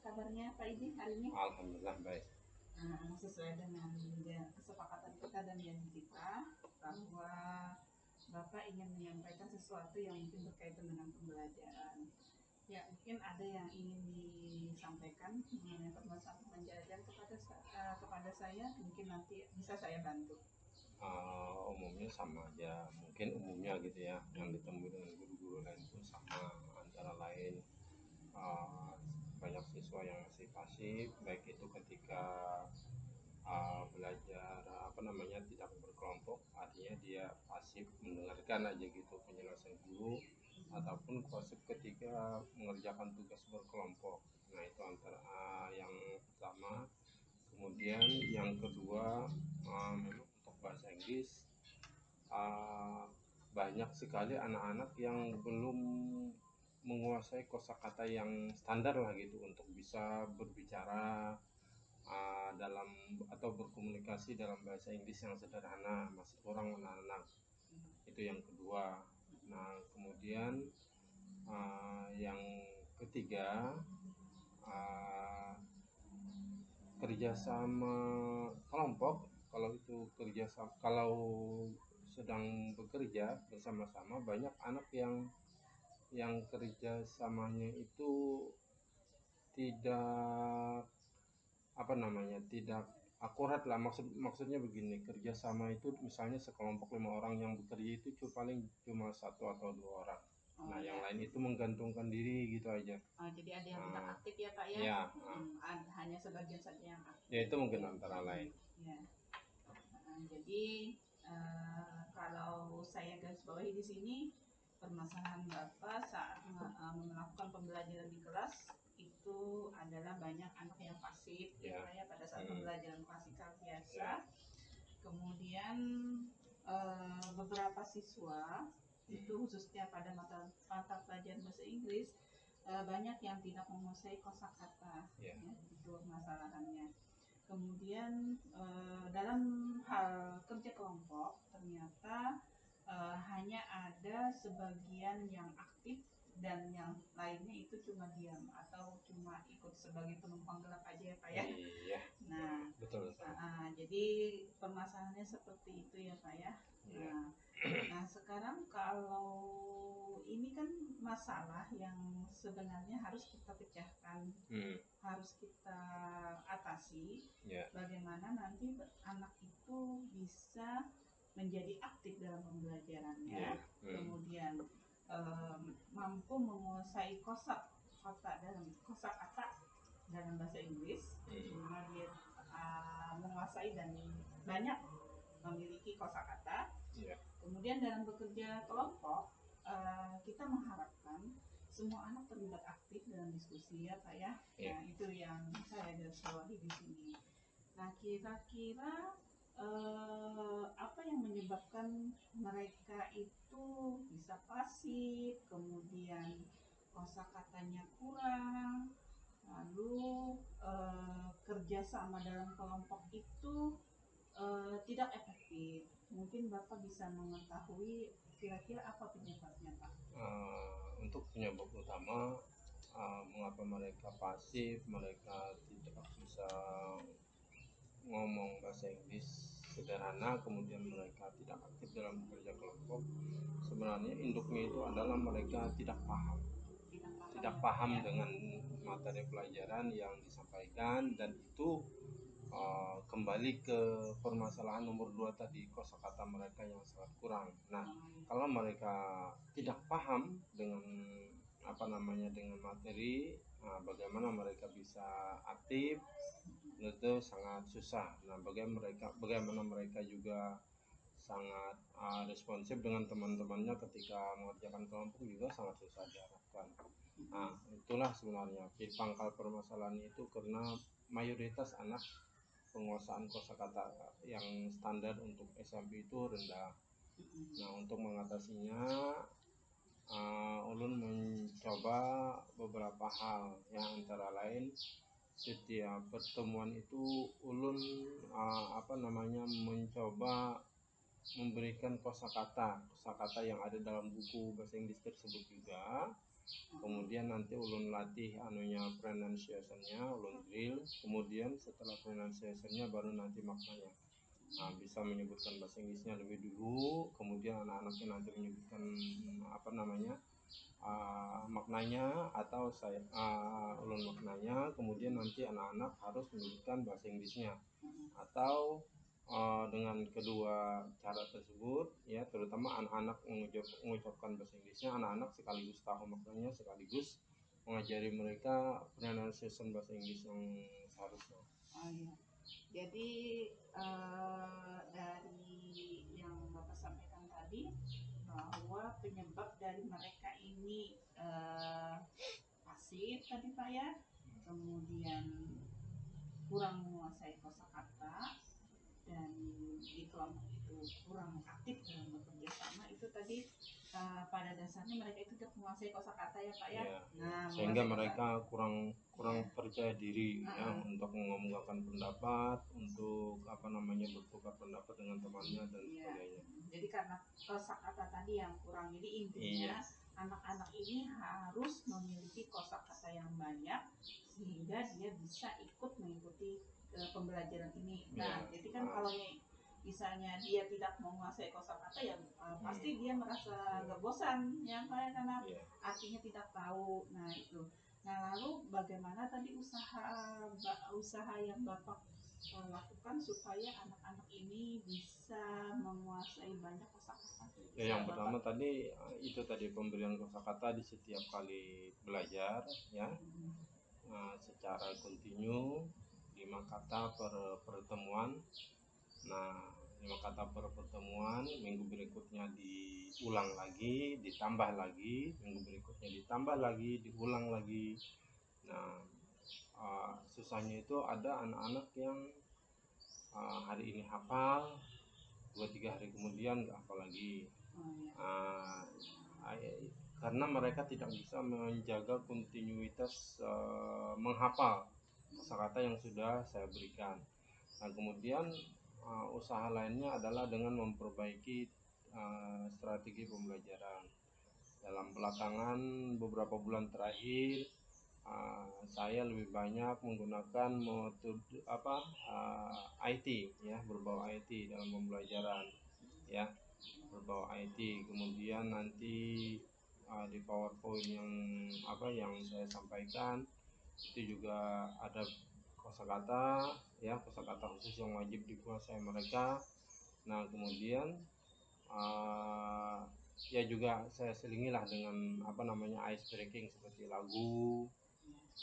kabarnya Pak Idi hari ini? Alhamdulillah baik. Sesuai dengan kesepakatan kita dan janji kita bahwa Bapak ingin menyampaikan sesuatu yang mungkin berkaitan dengan pembelajaran. Ya, mungkin ada yang ingin disampaikan mengenai permasalahan pembelajaran kepada saya, mungkin nanti bisa saya bantu. Umumnya sama aja, mungkin umumnya gitu ya, yang ditemui dengan guru-guru lain pun sama, antara lain banyak siswa yang masih pasif, baik itu ketika belajar tidak berkelompok, artinya dia pasif mendengarkan aja gitu penjelasan guru, ataupun pasif ketika mengerjakan tugas berkelompok. Nah itu antara yang pertama. Kemudian yang kedua, memang untuk bahasa Inggris banyak sekali anak-anak yang belum menguasai kosakata yang standar lah gitu untuk bisa berbicara dalam atau berkomunikasi dalam bahasa Inggris yang sederhana, masih kurang anak-anak. Itu yang kedua. Nah kemudian yang ketiga, kerjasama kelompok. Kalau sedang bekerja bersama-sama, banyak anak yang kerjasamanya itu tidak tidak akurat lah. Maksudnya begini, kerjasama itu misalnya sekelompok 5 orang yang bekerja itu paling cuma 1 atau 2 orang. Nah yang lain itu menggantungkan diri gitu aja. Jadi ada yang tidak aktif ya Pak ya? Ya, hanya sebagian saja yang aktif. Ya itu mungkin antara lain. Ya. Jadi kalau saya garis bawahi di sini, permasalahan Bapak saat melakukan pembelajaran di kelas itu adalah banyak anak yang pasif ya Pak ya, pada saat pembelajaran klasikal biasa. Kemudian beberapa siswa itu khususnya pada mata pelajaran bahasa Inggris banyak yang tidak menguasai kosakata, ya, itu masalahannya. Kemudian dalam hal kerja kelompok ternyata hanya ada sebagian yang aktif dan yang lainnya itu cuma diam atau cuma ikut sebagai penumpang gelap aja ya Pak ya. Iya. Nah, betul. Jadi permasalahannya seperti itu ya Pak ya. Nah sekarang kalau ini kan masalah yang sebenarnya harus kita pecahkan, harus kita atasi. Bagaimana nanti anak itu bisa menjadi aktif dalam pembelajarannya, kemudian mampu menguasai kosakata dalam bahasa Inggris, dimana dia menguasai dan banyak memiliki kosakata. Kemudian dalam bekerja kelompok, kita mengharapkan semua anak terlibat aktif dalam diskusi ya Pak ya. Nah itu yang saya garis bawahi di sini. Nah kira-kira apa yang menyebabkan mereka itu bisa pasif, kemudian kosakatanya kurang, lalu kerjasama dalam kelompok itu tidak efektif. Mungkin Bapak bisa mengetahui kira-kira apa penyebabnya Pak? Untuk penyebab utama mengapa mereka pasif, mereka tidak bisa ngomong bahasa Inggris sederhana, kemudian mereka tidak aktif dalam bekerja kelompok, sebenarnya induknya itu adalah mereka tidak paham dengan materi pelajaran yang disampaikan, dan itu kembali ke permasalahan nomor 2 tadi, kosakata mereka yang sangat kurang. Nah, kalau mereka tidak paham dengan dengan materi, bagaimana mereka bisa aktif, itu sangat susah. Nah, bagaimana mereka juga sangat responsif dengan teman-temannya ketika mengerjakan kelompok juga sangat susah diharapkan. Nah, itulah sebenarnya pangkal permasalahan itu, karena mayoritas anak penguasaan kosakata yang standar untuk SMP itu rendah. Nah, untuk mengatasinya ulun mencoba beberapa hal, yang antara lain setiap pertemuan itu ulun mencoba memberikan kosakata yang ada dalam buku bahasa Inggris tersebut juga, kemudian nanti ulun latih anunya pronunciation-nya, ulun drill, kemudian setelah pronunciation-nya baru nanti maknanya. Nah, bisa menyebutkan bahasa Inggrisnya lebih dulu, kemudian anak-anaknya nanti menyebutkan apa namanya maknanya, atau saya ulun maknanya, kemudian nanti anak-anak harus menyebutkan bahasa Inggrisnya. Atau dengan kedua cara tersebut ya, terutama anak-anak mengucapkan bahasa Inggrisnya, anak-anak sekaligus tahu maknanya, sekaligus mengajari mereka pronunciation bahasa Inggris yang seharusnya. Iya. Jadi dari yang Bapak sampaikan tadi, bahwa penyebab dari mereka ini pasif tadi Pak ya, kemudian kurang menguasai kosakata, dan di kelompok itu kurang aktif dalam bekerja sama, itu tadi pada dasarnya mereka itu tidak menguasai kosakata ya Pak ya. Ya, Nah, sehingga mereka kurang ya, percaya diri ya untuk mengomongkan pendapat, untuk apa namanya bertukar pendapat dengan temannya dan sebagainya. Jadi karena kosakata tadi yang kurang, jadi intinya anak-anak ini harus memiliki kosakata yang banyak sehingga dia bisa ikut mengikuti pembelajaran ini. Nah, jadi kan kalau misalnya dia tidak menguasai kosakata ya pasti dia merasa nggak bosan ya kayak, karena artinya tidak tahu. Nah itu. Nah lalu bagaimana tadi usaha yang Bapak lakukan supaya anak-anak ini bisa menguasai banyak kosakata? Ya, yang pertama tadi itu tadi pemberian kosakata di setiap kali belajar ya, secara kontinu 5 kata per pertemuan. Nah, 5 kata per pertemuan, minggu berikutnya diulang lagi, ditambah lagi, minggu berikutnya ditambah lagi, diulang lagi. Nah, susahnya itu ada anak-anak yang hari ini hafal, 2-3 hari kemudian nggak hafal lagi. Karena mereka tidak bisa menjaga kontinuitas menghafal kosakata yang sudah saya berikan. Nah, kemudian usaha lainnya adalah dengan memperbaiki strategi pembelajaran. Dalam belakangan beberapa bulan terakhir saya lebih banyak menggunakan metode IT ya, berbau IT dalam pembelajaran ya, berbau IT. Kemudian nanti di PowerPoint yang saya sampaikan itu juga ada kosakata ya, kosakata khusus yang wajib dikuasai mereka. Nah, kemudian ya juga saya selingilah dengan apa namanya ice breaking seperti lagu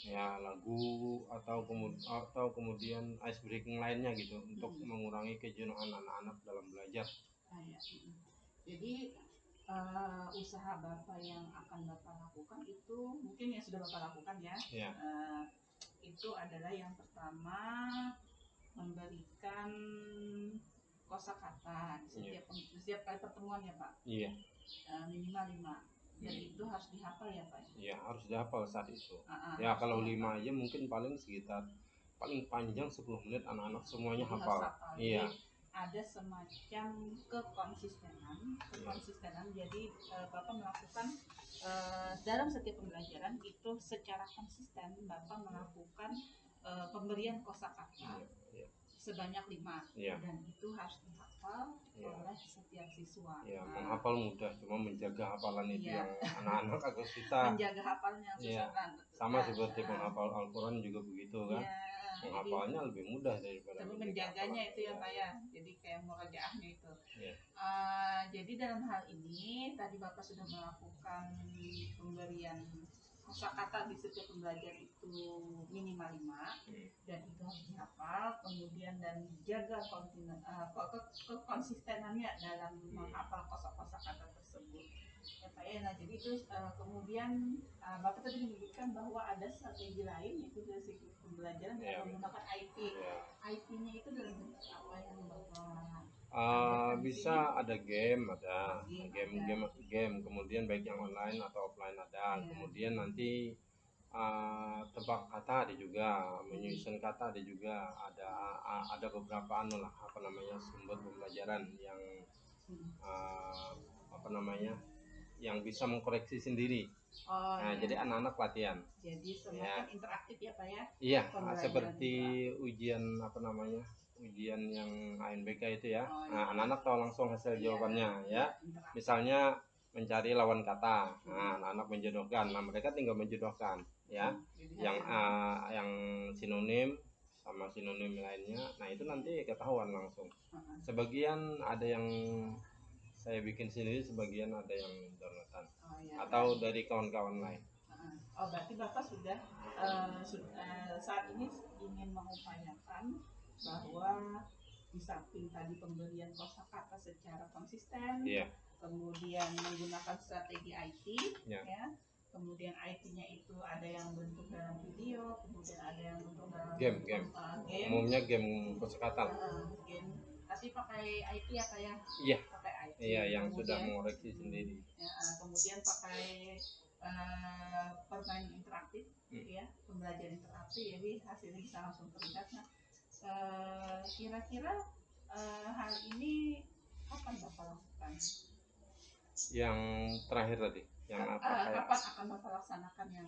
ya, atau kemudian ice breaking lainnya gitu untuk mengurangi kejenuhan anak-anak dalam belajar. Jadi usaha Bapak yang akan Bapak lakukan itu mungkin yang sudah Bapak lakukan ya. Itu adalah yang pertama memberikan kosakata setiap kali pertemuan ya Pak. Minimal 5. Dan itu harus dihafal ya Pak. Iya, harus dihafal saat itu. Ya kalau 5 aja mungkin paling panjang 10 menit anak-anak semuanya hafal. Iya. Ada semacam kekonsistenan. Jadi Bapak melakukan dalam setiap pembelajaran itu secara konsisten Bapak melakukan pemberian kosakata sebanyak 5 dan itu harus dihafal oleh setiap siswa. Menghafal mudah, cuma menjaga hafalan itu yang anak-anak agak susah. Menjaga hafalnya susah. Sama seperti menghafal Al-Quran juga begitu kan. Menghafalnya lebih mudah daripada menjaganya itu ya Pak ya. Jadi kayak murajaahnya itu. Jadi dalam hal ini tadi Bapak sudah melakukan pemberian kosakata di setiap pembelajaran itu minimal 5 dan itu harus dihafal, kemudian dan jaga konsistenannya dalam menghafal kosakata tersebut ya Pak ya. Nah jadi itu kemudian Bapak tadi menyebutkan bahwa ada strategi lain yaitu dari segi pembelajaran dengan menggunakan IT. IT-nya itu dalam bentuk apa yang Bapak bisa ada game, kemudian baik yang online atau offline ada. Kemudian nanti tebak kata ada juga, menyusun kata ada juga, ada beberapa sumber pembelajaran yang yang bisa mengkoreksi sendiri Oh, Nah, iya. jadi anak-anak latihan. Jadi semacam interaktif ya Pak ya? Iya, Pembelajaran seperti itu. ujian apa namanya? Ujian yang ANBK itu ya. Oh, Nah, iya. anak-anak tahu langsung hasil Iya, jawabannya iya, ya. interaktif. Misalnya mencari lawan kata. Nah, anak-anak menjodohkan. Nah, mereka tinggal menjodohkan ya. Jadi Yang sinonim sama sinonim lainnya. Nah, itu nanti ketahuan langsung. Sebagian ada yang saya bikin sendiri, sebagian ada yang downloadan. Oh, iya. Atau dari kawan-kawan lain. Oh, berarti Bapak sudah saat ini ingin mengupayakan bahwa di samping tadi pemberian kosakata secara konsisten, Iya. kemudian menggunakan strategi IT, Iya. ya, kemudian IT-nya itu ada yang bentuk dalam video, kemudian ada yang bentuk dalam game. game. Umumnya game kosakata. Game. Tapi pakai IT ya Pak ya? Iya. Pakai IT. Iya, yang Kemudian, sudah mengoreksi sendiri. Ya, kemudian pakai permainan interaktif, ya, pembelajaran interaktif, jadi hasilnya bisa langsung terlihat. Nah, kira-kira hal ini kapan Bapak lakukan? Yang terakhir tadi, yang apa kayak kapan akan Bapak laksanakan yang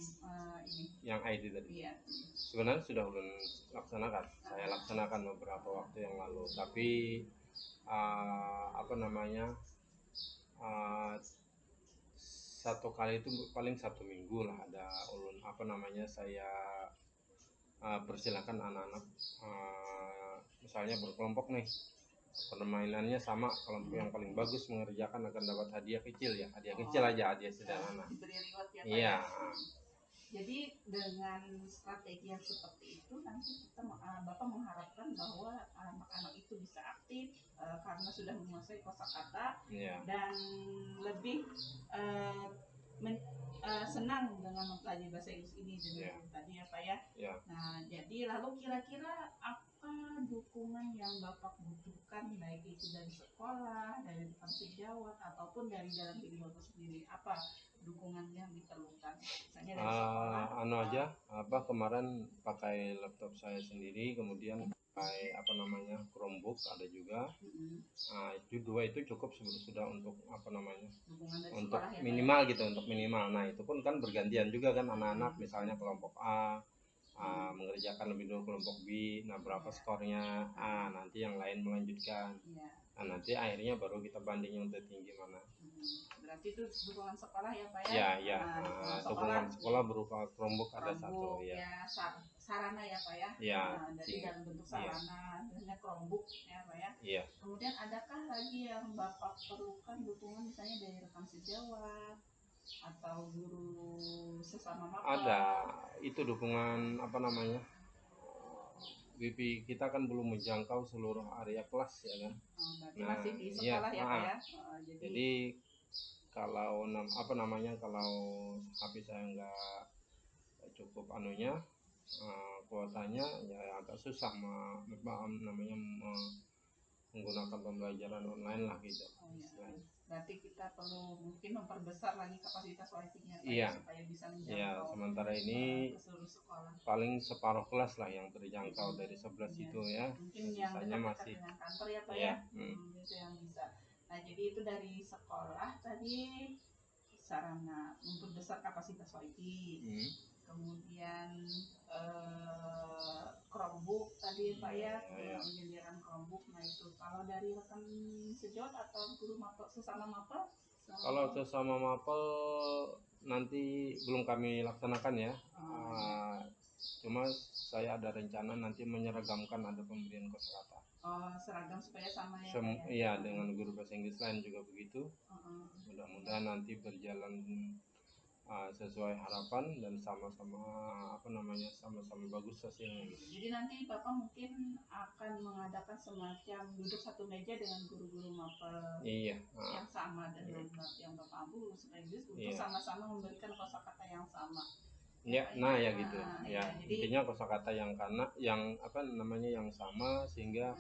ini? Yang ID tadi. Iya. Sebenarnya sudah ulun laksanakan. Saya laksanakan beberapa waktu yang lalu, tapi apa namanya? Satu kali itu paling 1 minggu lah ada ulun apa namanya saya persilahkan anak-anak misalnya berkelompok nih, permainannya sama, kelompok yang paling bagus mengerjakan akan dapat hadiah kecil ya, hadiah kecil aja, hadiah sederhana. Diberi reward ya Pak. Iya. Jadi dengan strategi yang seperti itu nanti Bapak mengharapkan bahwa anak-anak itu bisa aktif karena sudah menguasai kosakata dan lebih senang dengan mempelajari bahasa Inggris ini dengan tadi ya Pak ya. Nah, jadi lalu kira-kira apa dukungan yang Bapak butuhkan, baik itu dari sekolah, dari rekan sejawat ataupun dari dalam diri Bapak sendiri? Apa dukungan yang diperlukan? Misalnya dari sekolah. Kemarin pakai laptop saya sendiri, kemudian pakai apa namanya Chromebook ada juga. Itu dua itu cukup sudah untuk apa namanya untuk minimal gitu, untuk minimal. Nah, itu pun kan bergantian juga kan anak-anak, misalnya kelompok A mengerjakan lebih dulu kelompok B, nah berapa skornya, nanti yang lain melanjutkan. Nah, nanti akhirnya baru kita banding yang tertinggi mana. Berarti itu dukungan sekolah ya Pak ya? Iya. Dukungan sekolah berupa Chromebook ada satu ya. Sarana ya Pak ya? Iya. Jadi dalam bentuk sarana, biasanya Chromebook ya Pak ya? Iya. Kemudian adakah lagi yang Bapak perlukan dukungan misalnya dari rekan sejawat atau guru sesama mapel? Ada, itu dukungan apa namanya? WiFi kita kan belum menjangkau seluruh area kelas ya kan. Berarti masih di sekolah ya Pak ya? Jadi kalau apa namanya kalau HP saya nggak cukup anunya kuotanya ya agak susah namanya menggunakan pembelajaran online lah gitu. Berarti kita perlu mungkin memperbesar lagi kapasitas wifi-nya supaya bisa menjangkau sementara ini ke seluruh sekolah. Paling separuh kelas lah yang terjangkau dari 11 itu ya. Mungkin yang dekat masih dengan kantor ya Pak ya. Itu yang bisa. Nah, jadi itu dari sekolah tadi sarana untuk besar kapasitas wifi. Kemudian Chromebook tadi Pak ya, penyediaan Chromebook. Nah, itu kalau dari rekan sejawat atau guru mapel sesama mapel? Kalau sesama mapel nanti belum kami laksanakan ya. Cuma saya ada rencana nanti menyeragamkan, ada pemberian kosakata. Seragam supaya sama ya Pak ya? Iya, dengan guru bahasa Inggris lain juga begitu. Mudah-mudahan nanti berjalan sesuai harapan dan sama-sama bagus hasilnya. Jadi nanti Bapak mungkin akan mengadakan semacam duduk satu meja dengan guru-guru mapel yang sama dengan yang Bapak ambil supaya untuk sama-sama memberikan kosakata yang sama. Gitu. Intinya kosakata yang yang sama sehingga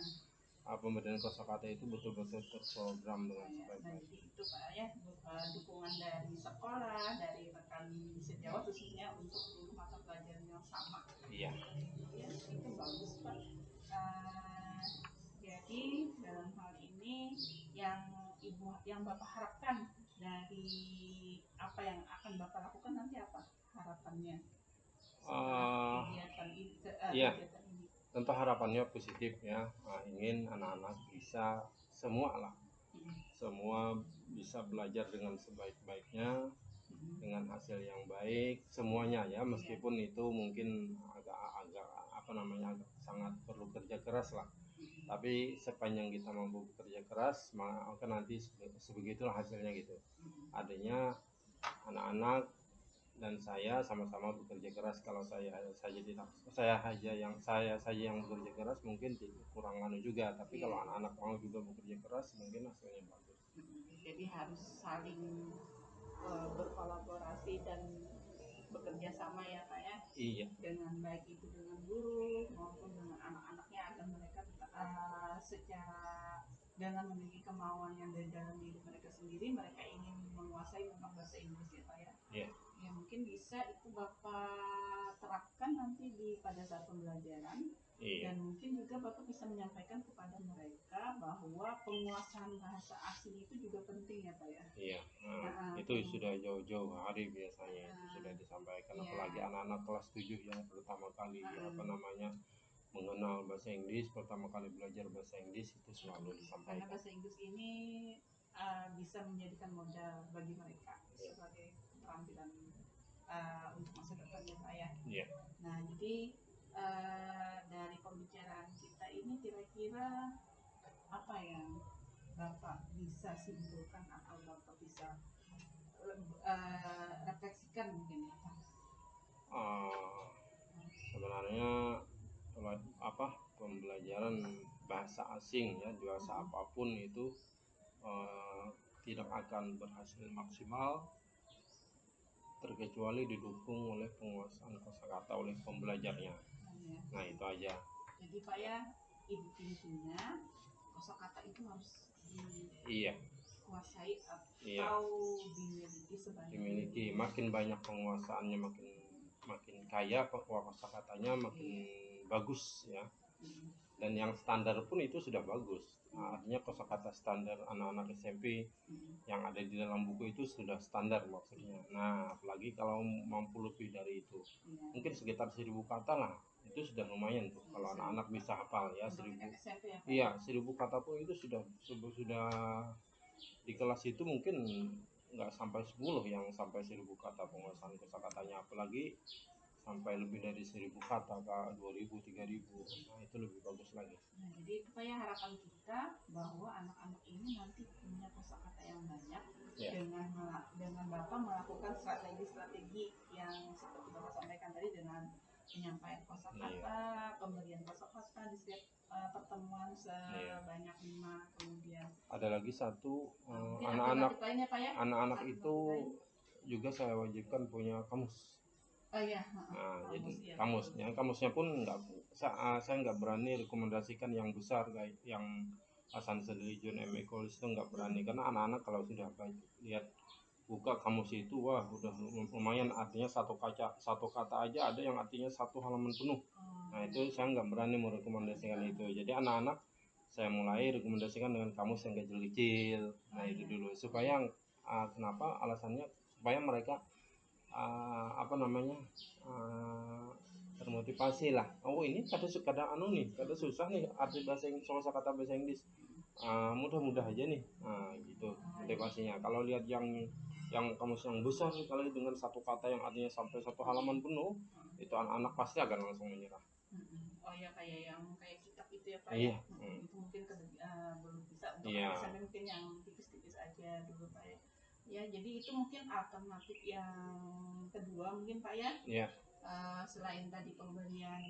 pemberian kosakata itu betul-betul terprogram dengan sebaik-baiknya. Jadi itu Pak ya, dukungan dari sekolah, dari rekan sejawat khususnya untuk seluruh mata pelajaran yang sama. Iya. Ya, itu bagus Pak. Jadi dalam hal ini yang Bapak harapkan dari apa yang akan Bapak lakukan harapannya setelah Iya, kegiatan ini? tentu harapannya positif ya. Ingin anak-anak bisa semua bisa belajar dengan sebaik-baiknya, dengan hasil yang baik semuanya ya, meskipun itu mungkin agak apa namanya, agak sangat perlu kerja keras lah, tapi sepanjang kita mampu bekerja keras maka nanti sebegitulah hasilnya gitu. Adanya anak-anak dan saya sama-sama bekerja keras. Kalau saya saja yang bekerja keras mungkin kurang anu juga, tapi kalau anak-anak mau juga bekerja keras mungkin hasilnya bagus. Jadi harus saling berkolaborasi dan bekerja sama ya Pak ya. Iya. Dengan baik itu dengan guru maupun dengan anak-anaknya, agar mereka secara dengan memiliki kemauan yang dari dalam diri mereka sendiri, mereka ingin menguasai tentang bahasa Inggris ya Pak ya. Iya. Ya mungkin bisa itu Bapak terapkan nanti pada saat pembelajaran. Iya. Dan mungkin juga Bapak bisa menyampaikan kepada mereka bahwa penguasaan bahasa asing itu juga penting ya Pak ya. Iya. Itu sudah jauh-jauh hari biasanya itu sudah disampaikan, apalagi anak-anak kelas 7 yang pertama kali mengenal bahasa Inggris, pertama kali belajar bahasa Inggris, itu selalu disampaikan. Karena bahasa Inggris ini bisa menjadikan modal bagi mereka sebagai keterampilan untuk masa depannya Pak ya. Yeah. Nah jadi dari pembicaraan kita ini kira-kira apa yang Bapak bisa simpulkan atau Bapak bisa refleksikan mungkin ya Pak? Sebenarnya pembelajaran bahasa asing ya, bahasa apapun itu tidak akan berhasil maksimal terkecuali didukung oleh penguasaan kosakata oleh pembelajarnya. Nah itu aja. Jadi Pak ya, intinya kosakata itu harus dikuasai atau dimiliki. Makin banyak penguasaannya, makin kaya kosakatanya, makin bagus ya. Dan yang standar pun itu sudah bagus. Artinya kosakata standar anak-anak SMP yang ada di dalam buku itu sudah standar maksudnya. Nah apalagi kalau mampu lebih dari itu, mungkin sekitar 1000 kata lah, itu sudah lumayan tuh kalau anak-anak bisa hafal ya. 1000 kata pun itu sudah di kelas itu mungkin nggak sampai 10 yang sampai 1000 kata penguasaan kosakatanya, apalagi sampai lebih dari 1000 kata, 2000, 3000. Nah itu lebih bagus lagi. Nah, jadi itu Pak ya, harapan kita bahwa anak-anak ini nanti punya kosakata yang banyak dengan Bapak melakukan strategi-strategi yang seperti Bapak sampaikan tadi, dengan penyampaian kosakata, pemberian kosakata di setiap pertemuan sebanyak 5, kemudian ada lagi satu, anak-anak itu juga saya wajibkan punya kamus. Jadi kamusnya pun saya nggak berani rekomendasikan yang besar kayak yang Hasan Sadikin, Emekolis itu nggak berani, karena anak-anak kalau sudah lihat buka kamus itu, wah udah lumayan, artinya satu kata aja ada yang artinya satu halaman penuh. Nah itu saya nggak berani merekomendasikan itu. Jadi anak-anak saya mulai rekomendasikan dengan kamus yang kecil-kecil. Nah itu dulu supaya kenapa alasannya, supaya mereka termotivasi lah. Oh ini kata susah nih arti kata bahasa Inggris, mudah-mudah aja nih. Gitu motivasinya. Kalau lihat yang kamus yang besar kalau dengan satu kata yang artinya sampai satu halaman penuh, itu anak-anak pasti akan langsung menyerah. Oh ya, kayak kitab itu ya Pak. Iya. Itu mungkin belum bisa untuk misalnya mungkin yang tipis-tipis aja dulu Pak ya. Ya, jadi itu mungkin alternatif yang kedua mungkin Pak ya. Iya. Selain tadi pemberian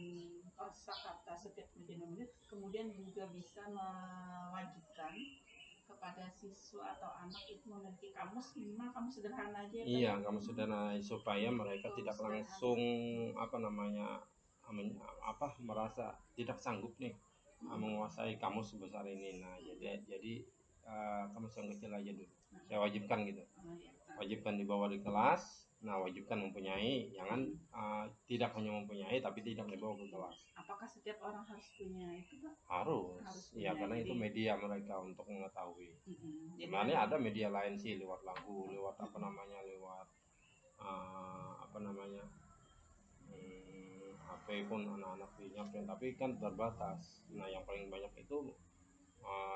kosakata setiap 7 menit, kemudian juga bisa mewajibkan kepada siswa atau anak itu memiliki kamus, minimal kamus sederhana aja ya Pak. Iya, kamus sederhana supaya mereka tidak langsung merasa tidak sanggup nih menguasai kamus sebesar ini. Nah jadi kamus yang kecil aja dulu saya wajibkan gitu. Wajibkan dibawa di kelas. Nah wajibkan mempunyai, jangan tidak hanya mempunyai tapi tidak dibawa ke kelas. Apakah setiap orang harus punya itu Pak? Harus ya, karena itu media mereka untuk mengetahui. Sebenarnya ada media lain sih, lewat lagu, lewat lewat HP pun anak-anak punya, tapi kan terbatas. Nah, yang paling banyak itu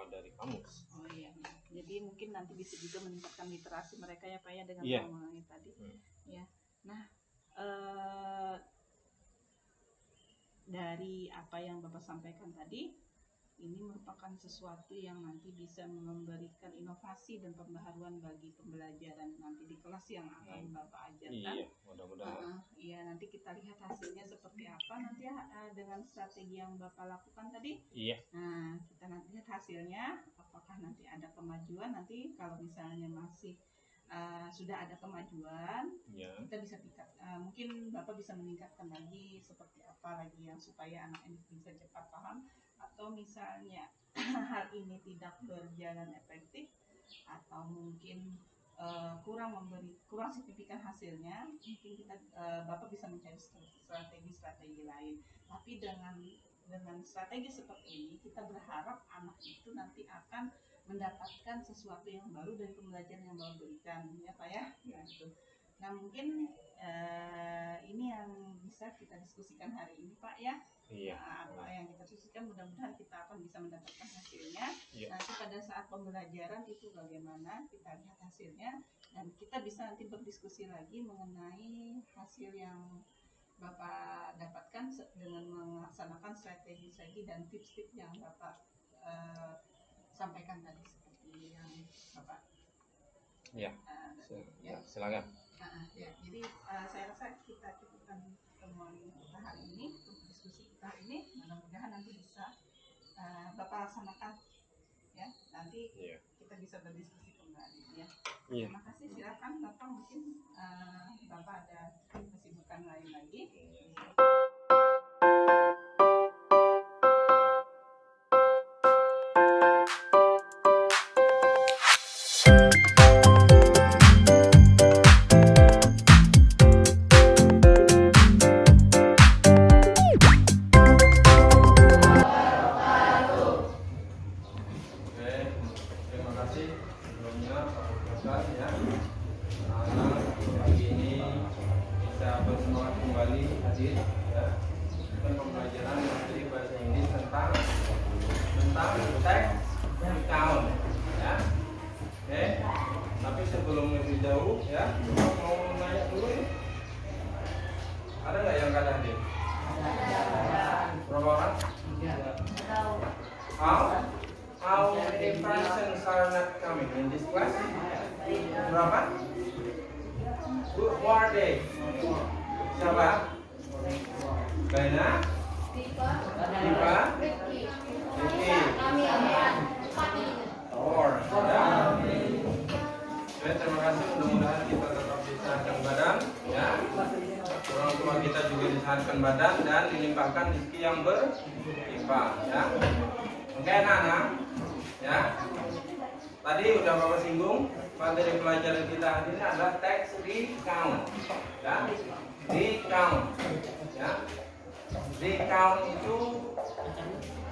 dari kamus. Oh iya, jadi mungkin nanti bisa juga meningkatkan literasi mereka ya Pak ya dengan mengenai tadi. Ya, nah dari apa yang Bapak sampaikan tadi, ini merupakan sesuatu yang nanti bisa memberikan inovasi dan pembaharuan bagi pembelajaran nanti di kelas yang akan Bapak ajarkan. Iya, mudah-mudahan. Iya, nanti kita lihat hasilnya seperti apa nanti ya, dengan strategi yang Bapak lakukan tadi. Iya. Nah, kita nanti lihat hasilnya, apakah nanti ada kemajuan. Nanti kalau misalnya masih sudah ada kemajuan, kita bisa mungkin Bapak bisa meningkatkan lagi seperti apa lagi yang supaya anak ini bisa cepat paham. Atau misalnya hal ini tidak berjalan efektif atau mungkin kurang signifikan hasilnya, mungkin kita Bapak bisa mencari strategi lain. Tapi dengan strategi seperti ini, kita berharap anak itu nanti akan mendapatkan sesuatu yang baru dari pembelajaran yang Bapak berikan, ya Pak ya. Nah mungkin ini yang bisa kita diskusikan hari ini Pak ya. Apa yang kita diskusikan, mudah-mudahan kita akan bisa mendapatkan hasilnya. Nanti pada saat pembelajaran itu bagaimana, kita lihat hasilnya dan kita bisa nanti berdiskusi lagi mengenai hasil yang Bapak dapatkan dengan melaksanakan strategi dan tips-tips yang Bapak sampaikan tadi seperti yang Bapak. Silakan. Jadi saya rasa kita cukupkan pertemuan kita hari ini untuk diskusi kita ini. Mudah-mudahan nanti bisa Bapak laksanakan ya. Nanti kita bisa berdiskusi kembali ya. Terima kasih. Silakan Bapak, mungkin Bapak ada kesibukan lain lagi. Tapi sebelum lebih jauh ya, mau nanya dulu ya. Ada nggak yang nggak hadir? Berapa orang? How many persons are not coming in this class? Berapa? Who are they? Siapa? Baina? Diva? Ricky? Terima kasih, mudah-mudahan kita tetap disehatkan badan ya. Orang tua kita juga disehatkan badan dan dilimpahkan rezeki yang berlimpah ya. Oke anak-anak ya. Tadi udah Bapak singgung, materi pelajaran kita hari ini adalah teks recount ya. Recount ya. Recount itu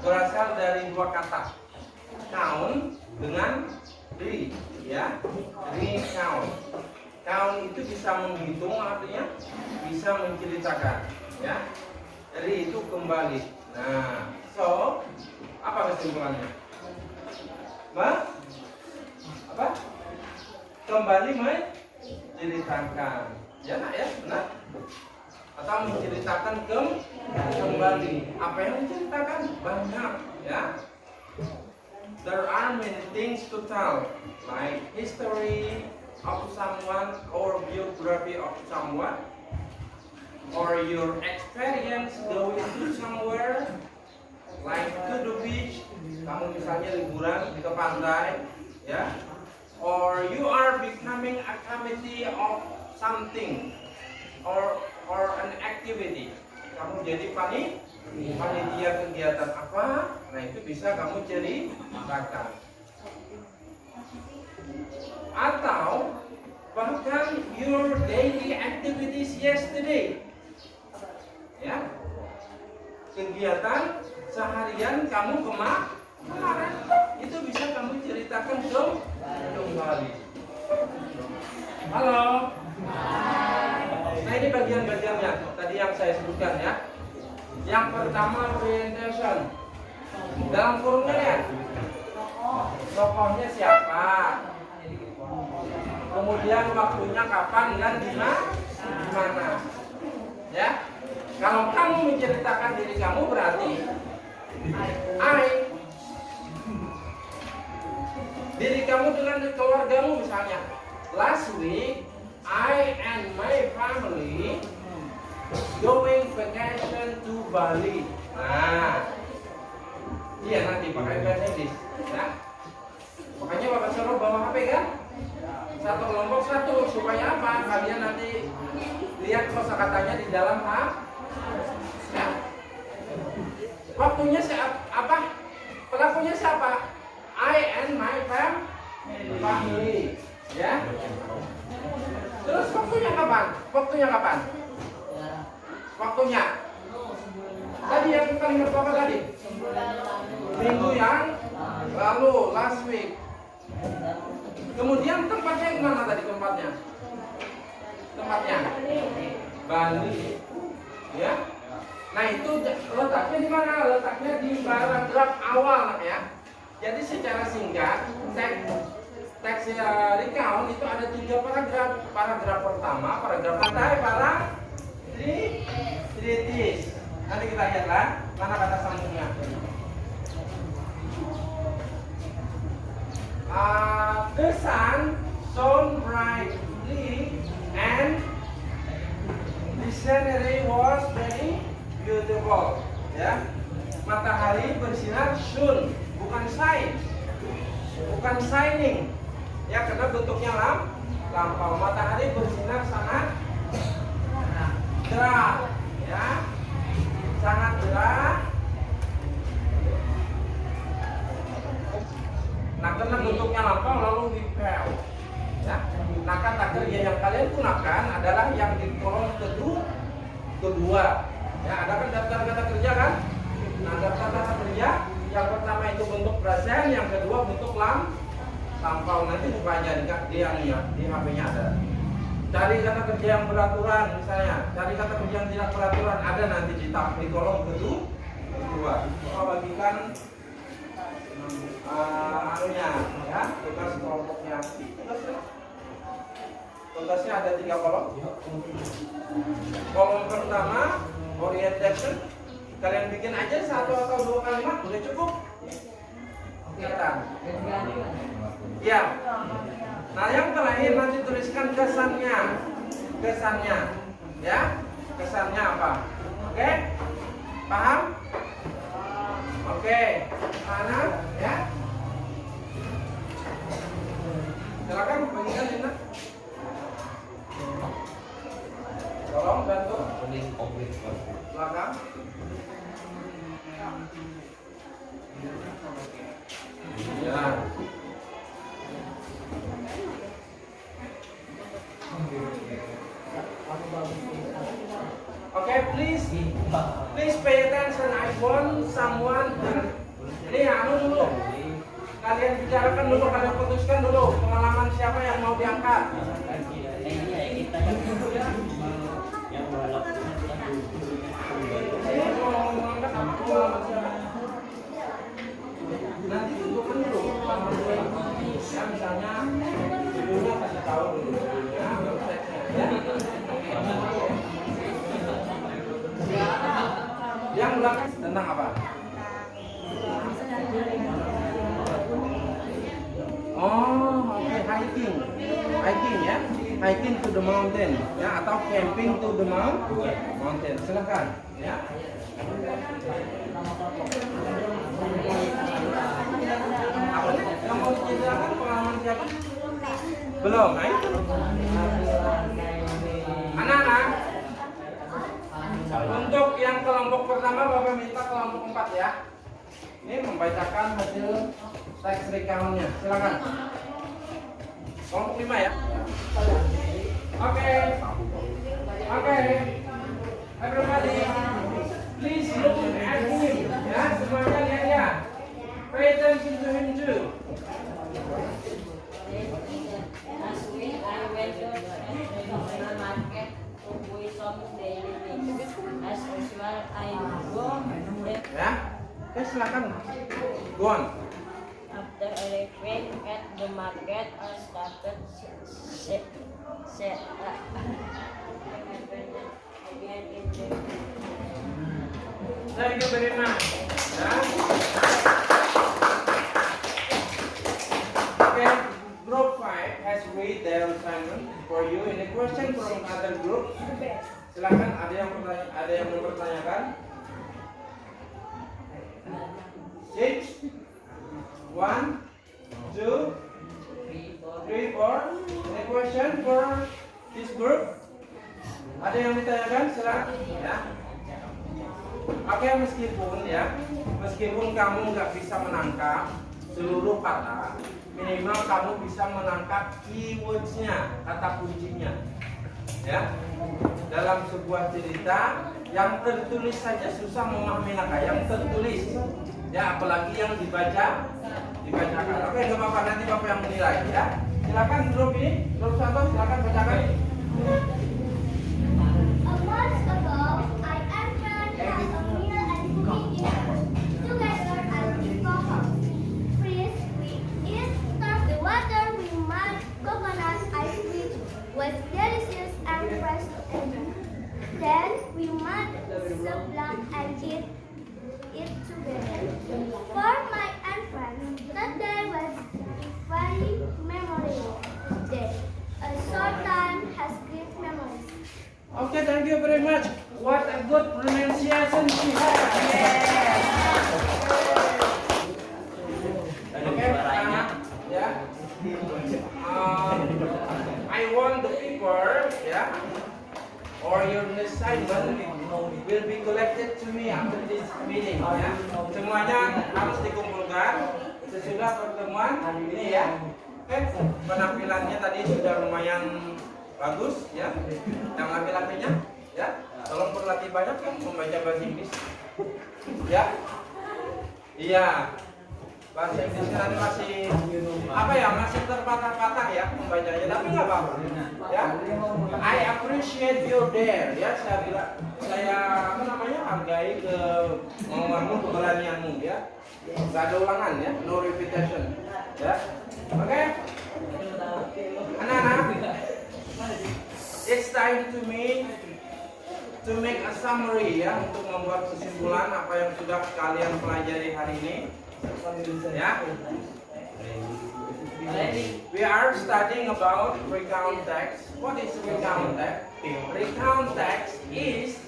berasal dari dua kata, count dengan re ya, recount. Count itu bisa menghitung, artinya bisa menceritakan ya. Re itu kembali. Nah, so apa kesimpulannya? Apa? Kembali menceritakan. Ya nak ya, benar? Atau menceritakan kembali. Apa yang menceritakan? Banyak ya. There are many things to tell, like history of someone or biography of someone, or your experience going to somewhere, like to the beach, kamu misalnya liburan ke pantai, ya, or you are becoming a committee of something, or an activity, kamu jadi panitia kegiatan apa, nah itu bisa kamu ceritakan. Atau bahkan your daily activities yesterday, ya, kegiatan seharian kamu kemarin, itu bisa kamu ceritakan kembali. Halo. Nah ini bagian-bagiannya tadi yang saya sebutkan ya. Yang pertama orientation. Dalam kurungnya ya, tokohnya siapa, kemudian waktunya kapan dan di mana. Ya, kalau kamu menceritakan diri kamu berarti diri kamu dengan keluargamu misalnya. Last week I and my family going vacation to Bali. Nah, iya nanti pakai bahasa Inggris, ya. Makanya Bapak suruh bawa HP kan? Satu kelompok satu supaya apa? Kalian nanti lihat kosakatanya di dalam ya. Waktunya apa? Pelakunya siapa? I and my family, ya. Terus waktunya kapan? Waktunya tadi yang kalimat apa tadi? Minggu yang lalu, last week. Kemudian tempatnya di mana tadi tempatnya? Bali. Ya. Nah itu letaknya di mana? Letaknya di paragraf awal ya. Jadi secara singkat teks recount itu ada 3 paragraf. Paragraf pertama, paragraf tritis. Nanti kita lihatlah mana kata sambungnya. The sun shone brightly and the scenery was very beautiful. Ya, matahari bersinar shone, bukan shine, bukan shining. Ya, karena bentuknya lampau. Matahari bersinar sangat cerah, ya, sangat cerah. Nah, karena bentuknya lampau lalu dipel. Ya. Nah, kata kerja yang kalian gunakan adalah yang di kolom kedua. Ya, ada kan daftar kata kerja kan? Nah, daftar kata kerja yang pertama itu bentuk present, yang kedua bentuk lampau. Nanti buka aja di HP-nya ada. Cari kata kerja yang beraturan misalnya, cari kata kerja yang tidak beraturan ada nanti di kolom kedua. Kita bagikan anunya ya, tugas kelompoknya. Tugasnya ada 3 kolom. Kolom pertama orientation, kalian bikin aja 1 atau 2 kalimat udah cukup. Kelihatan? Ya. Nah yang terakhir nanti tuliskan kesannya, ya, kesannya apa? Oke, paham? Oke, mana? Ya. Silakan bagikan Linda. Tolong bantu. Silakan. Ya. Okay, please pay attention. I want someone. Ini anu dulu. Kalian bicarakan dulu, kalian putuskan dulu pengalaman siapa yang mau diangkat. Nanti tentukan dulu. Ya, misalnya judulnya kasih tahu dulu. Ya, website-nya. Yang belakang tentang apa? Oh, oke, hiking ya, hiking to the mountain, ya, atau camping to the mountain. Silakan, ya. Apa nih? Yang mau diceritakan pengalaman siapa? Belum, anak-anak. Untuk yang kelompok pertama, Bapak minta kelompok 4 ya. Ini membacakan hasil teks recount-nya. Silakan. Kelompok 5 ya. Oke. Everybody, please look at him. Ya, semuanya lihat ya. Pay attention to him too. Last week I went to the market to buy silakan. Go on. After arriving at the market, I started set up again in the Thank you very much. Yeah. Okay, group 5 has read their assignment for you. Any question from other group? Silakan, ada yang mempertanyakan. 6, 1, 2, 3, 4. Any question for this group? Ada yang ditanyakan? Silakan. Ya. Oke, meskipun kamu nggak bisa menangkap seluruh kata, minimal kamu bisa menangkap keywordsnya, kata kuncinya. Ya, dalam sebuah cerita yang tertulis saja susah memahami naga, yang tertulis, ya apalagi yang dibacakan. Oke, nggak apa-apa, nanti bapak yang menilai ya. Silakan grup ini, grup 1 silakan bacakan. A month ago, I entered a meal and cooking dinner. Together as we go home. First, we eat the water we made coconut ice which was delicious and fresh to enjoy. Then we made soup block and eat it together. For my and friends, that day was very memorable day. A short time has great memories. Okay, thank you very much. What a good pronunciation she has. Okay, yeah. I want the paper, yeah, or your assignment will be collected to me after this meeting, ya. Semuanya harus dikumpulkan sesudah pertemuan ini ya. Oke, penampilannya tadi sudah lumayan bagus ya. Yang laki-lakinya ya, tolong berlatih banyak ya membaca bahasa Inggris. Ya. Iya. Bahasa Inggrisnya tadi masih apa ya? Masih terpatah-patah ya membacanya, tapi nggak apa-apa. Ya. I appreciate your dare ya. Saya apa namanya? Hargai kemauanmu, keberanianmu ya. Nggak ada ulangan ya, no repetition. Ya. Oke. Anak-anak, it's time to make a summary ya, untuk membuat kesimpulan apa yang sudah kalian pelajari hari ini. Ya. We are studying about recount text. What is recount text? Recount text is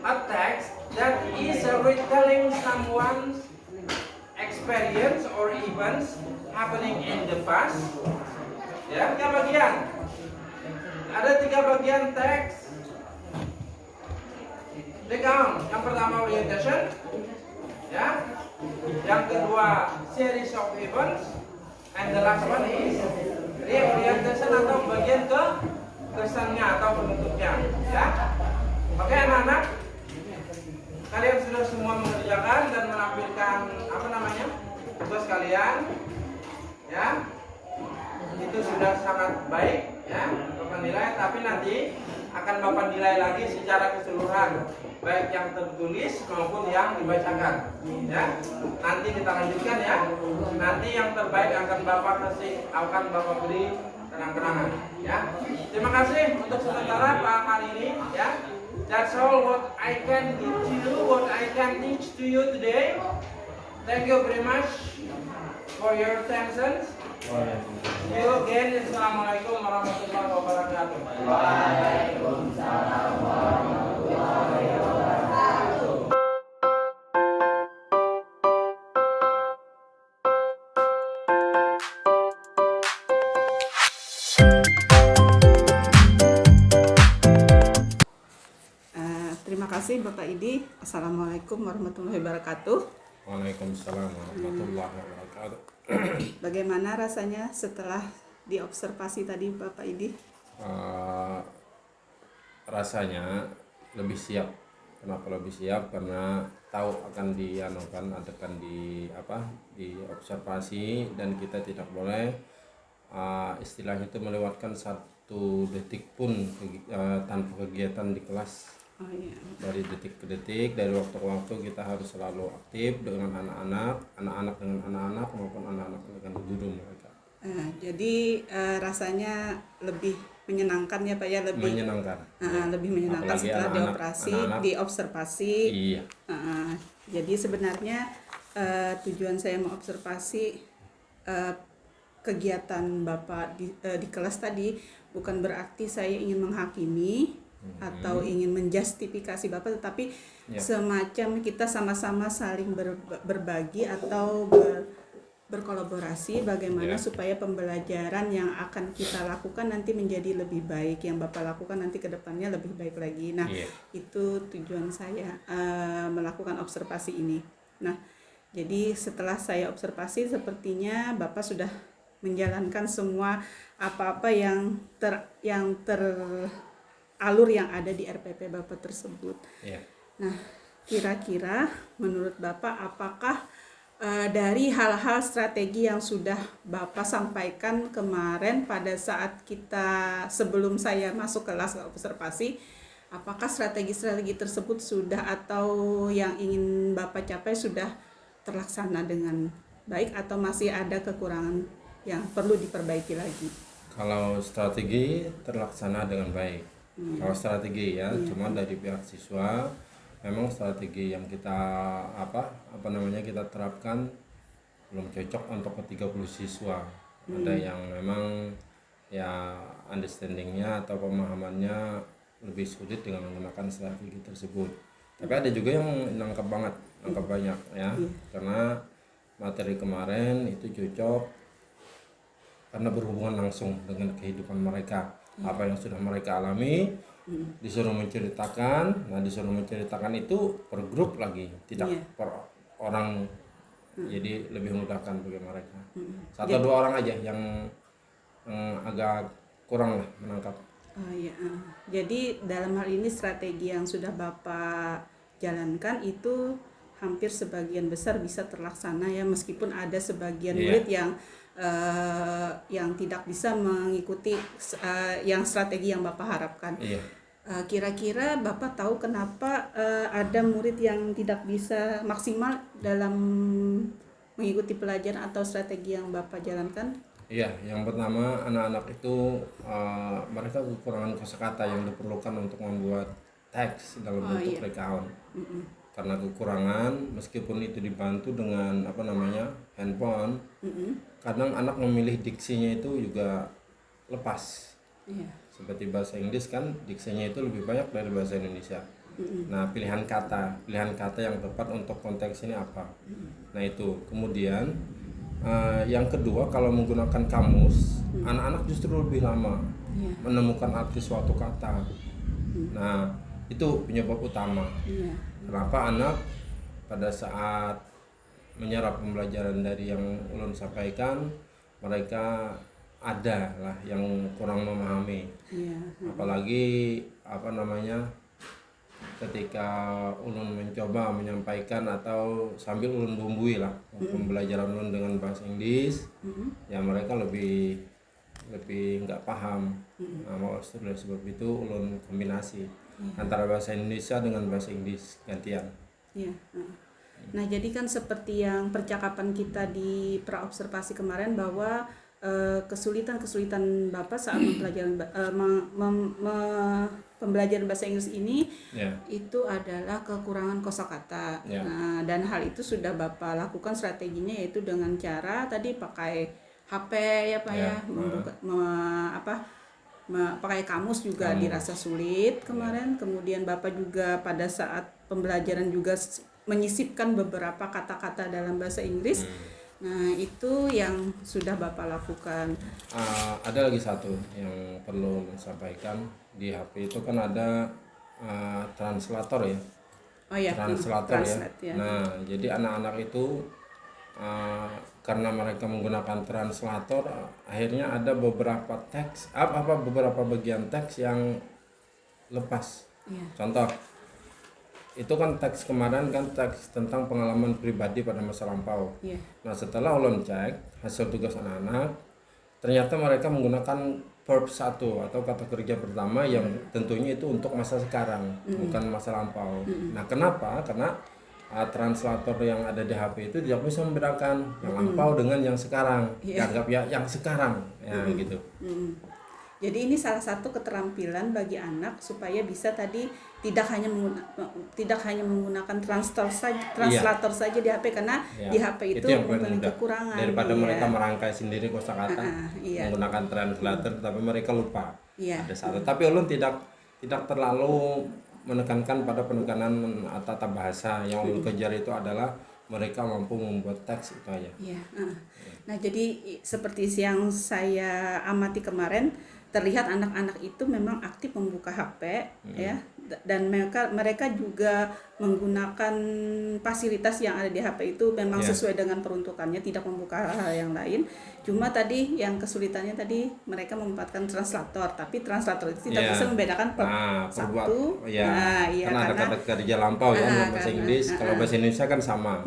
a text that is retelling someone's experience or events happening in the past. Ya, 3 bagian. Ada 3 bagian teks. Recount. Yang pertama orientation. Ya. Yang kedua series of events. And the last one is reorientation atau bagian ke kesannya atau penutupnya. Ya. Oke anak-anak. Kalian sudah semua mengerjakan dan menampilkan apa namanya? Tugas kalian. Ya. Itu sudah sangat baik ya, Bapak nilai, tapi nanti akan Bapak nilai lagi secara keseluruhan, baik yang tertulis maupun yang dibacakan ya. Nanti kita lanjutkan ya. Nanti yang terbaik akan Bapak beri kenang-kenangan ya. Terima kasih untuk sementara Pak hari ini ya. That's all what I can teach to you today. Thank you very much for your attention. See you again. Assalamualaikum warahmatullahi wabarakatuh. Waalaikumsalam warahmatullahi wabarakatuh. Terima kasih Bapak Idi. Assalamualaikum warahmatullahi wabarakatuh. Waalaikumsalam warahmatullahi wabarakatuh. Bagaimana rasanya setelah diobservasi tadi Bapak Idi? Rasanya lebih siap. Kenapa lebih siap? Karena tahu akan akan diobservasi dan kita tidak boleh istilahnya itu melewatkan 1 detik pun tanpa kegiatan di kelas Oh iya. Dari detik ke detik, dari waktu ke waktu kita harus selalu aktif dengan anak-anak dengan anak-anak maupun anak-anak dengan guru mereka. Jadi rasanya lebih menyenangkan ya Pak ya, lebih Menyenangkan. lebih menyenangkan Apalagi setelah anak-anak- dioperasi, anak-anak. diobservasi. Iya. Jadi sebenarnya tujuan saya mengobservasi kegiatan Bapak di kelas tadi bukan berarti saya ingin menghakimi atau ingin menjustifikasi Bapak, tetapi Ya. semacam kita sama-sama saling berbagi atau berkolaborasi bagaimana Ya. supaya pembelajaran yang akan kita lakukan nanti menjadi lebih baik, yang Bapak lakukan nanti ke depannya lebih baik lagi. Nah, Iya. itu tujuan saya melakukan observasi ini. Nah, jadi setelah saya observasi sepertinya Bapak sudah menjalankan semua apa-apa yang teralur yang ada di RPP Bapak tersebut. Iya. Nah, kira-kira menurut Bapak apakah dari hal-hal strategi yang sudah Bapak sampaikan kemarin pada saat kita sebelum saya masuk kelas observasi, apakah strategi-strategi tersebut sudah atau yang ingin Bapak capai sudah terlaksana dengan baik atau masih ada kekurangan yang perlu diperbaiki lagi? Kalau strategi terlaksana dengan baik. Kalau strategi ya, cuma dari pihak siswa memang strategi yang kita kita terapkan belum cocok untuk ke 30 siswa. Ada yang memang ya understandingnya atau pemahamannya lebih sulit dengan menggunakan strategi tersebut. Tapi ada juga yang nangkep banyak ya. Karena materi kemarin itu cocok karena berhubungan langsung dengan kehidupan mereka. Apa yang sudah mereka alami, disuruh menceritakan. Nah, disuruh menceritakan itu per grup lagi, tidak per orang. Jadi lebih memudahkan bagi mereka. Satu dua orang aja yang agak kurang lah menangkap. Jadi dalam hal ini strategi yang sudah Bapak jalankan itu hampir sebagian besar bisa terlaksana ya, meskipun ada sebagian murid yang tidak bisa mengikuti yang strategi yang Bapak harapkan. Kira-kira Bapak tahu kenapa ada murid yang tidak bisa maksimal dalam mengikuti pelajaran atau strategi yang Bapak jalankan? Iya, yang pertama anak-anak itu mereka kekurangan kosakata yang diperlukan untuk membuat teks dalam bentuk recount. Karena kekurangan, meskipun itu dibantu dengan handphone, kadang anak memilih diksinya itu juga lepas. Seperti bahasa Inggris kan diksinya itu lebih banyak dari bahasa Indonesia. Nah, pilihan kata yang tepat untuk konteks ini apa? Nah, itu. Kemudian yang kedua, kalau menggunakan kamus, anak-anak justru lebih lama menemukan arti suatu kata. Nah, itu penyebab utama. Kenapa anak pada saat menyerap pembelajaran dari yang ulun sampaikan, mereka ada lah yang kurang memahami. Apalagi ketika ulun mencoba menyampaikan atau sambil ulun bumbui lah pembelajaran ulun dengan bahasa Inggris, ya mereka lebih nggak paham. Nah, oleh sebab itu ulun kombinasi antara bahasa Indonesia dengan bahasa Inggris gantian. Nah, jadi kan seperti yang percakapan kita di praobservasi kemarin bahwa kesulitan Bapak saat pembelajaran bahasa Inggris ini itu adalah kekurangan kosakata. Nah, dan hal itu sudah Bapak lakukan strateginya, yaitu dengan cara tadi pakai HP ya Pak pakai kamus juga dirasa sulit kemarin. Kemudian Bapak juga pada saat pembelajaran juga menyisipkan beberapa kata-kata dalam bahasa Inggris. Nah, itu yang sudah Bapak lakukan. Ada lagi satu yang perlu disampaikan. Di HP itu kan ada translator ya. Translator ya. Nah, jadi anak-anak itu karena mereka menggunakan translator, akhirnya ada beberapa teks, beberapa bagian teks yang lepas. Contoh, itu kan teks kemarin kan teks tentang pengalaman pribadi pada masa lampau. Nah, setelah ulun cek hasil tugas anak-anak, ternyata mereka menggunakan verb 1 atau kata kerja pertama yang tentunya itu untuk masa sekarang, bukan masa lampau. Nah, kenapa? Karena translator yang ada di HP itu tidak bisa membedakan yang lampau dengan yang sekarang. Dianggap ya yang sekarang, ya gitu. Jadi ini salah satu keterampilan bagi anak supaya bisa tadi tidak hanya menggunakan translator saja di HP, karena di HP itu yang mempunyai mudah. kekurangan Daripada mereka merangkai sendiri kosakata menggunakan translator, tapi mereka lupa. Ada satu. Tapi ulun tidak terlalu menekankan pada penekanan tata bahasa. Yang ulun kejar itu adalah mereka mampu membuat teks itu aja. Nah, jadi seperti yang saya amati kemarin, terlihat anak-anak itu memang aktif membuka HP ya, dan mereka juga menggunakan fasilitas yang ada di HP itu memang sesuai dengan peruntukannya, tidak membuka hal-hal yang lain. Cuma tadi yang kesulitannya tadi mereka memanfaatkan translator, tapi translator itu tidak bisa membedakan satu. Karena ada kata kerja lampau ya dalam bahasa Inggris. Kalau bahasa Indonesia kan sama.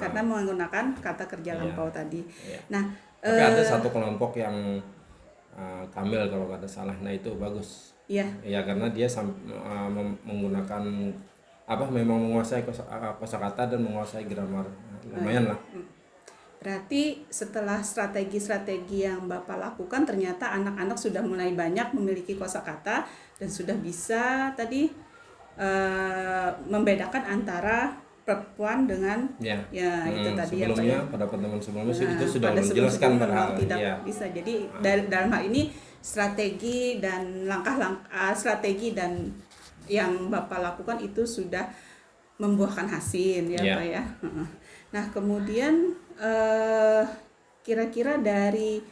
Karena menggunakan kata kerja lampau tadi. Nah, tapi ada satu kelompok yang Kamil kalau nggak ada salah, nah itu bagus. Ya karena dia menggunakan memang menguasai kosakata dan menguasai grammar, lumayan lah. Berarti setelah strategi-strategi yang Bapak lakukan, ternyata anak-anak sudah mulai banyak memiliki kosakata dan sudah bisa tadi membedakan antara perempuan dengan itu tadi sebelumnya, pada pertemuan sebelumnya itu sudah menjelaskan hal tidak bisa. Jadi dalam hal ini strategi dan langkah-langkah strategi dan yang Bapak lakukan itu sudah membuahkan hasil ya Pak ya. Nah, kemudian kira-kira dari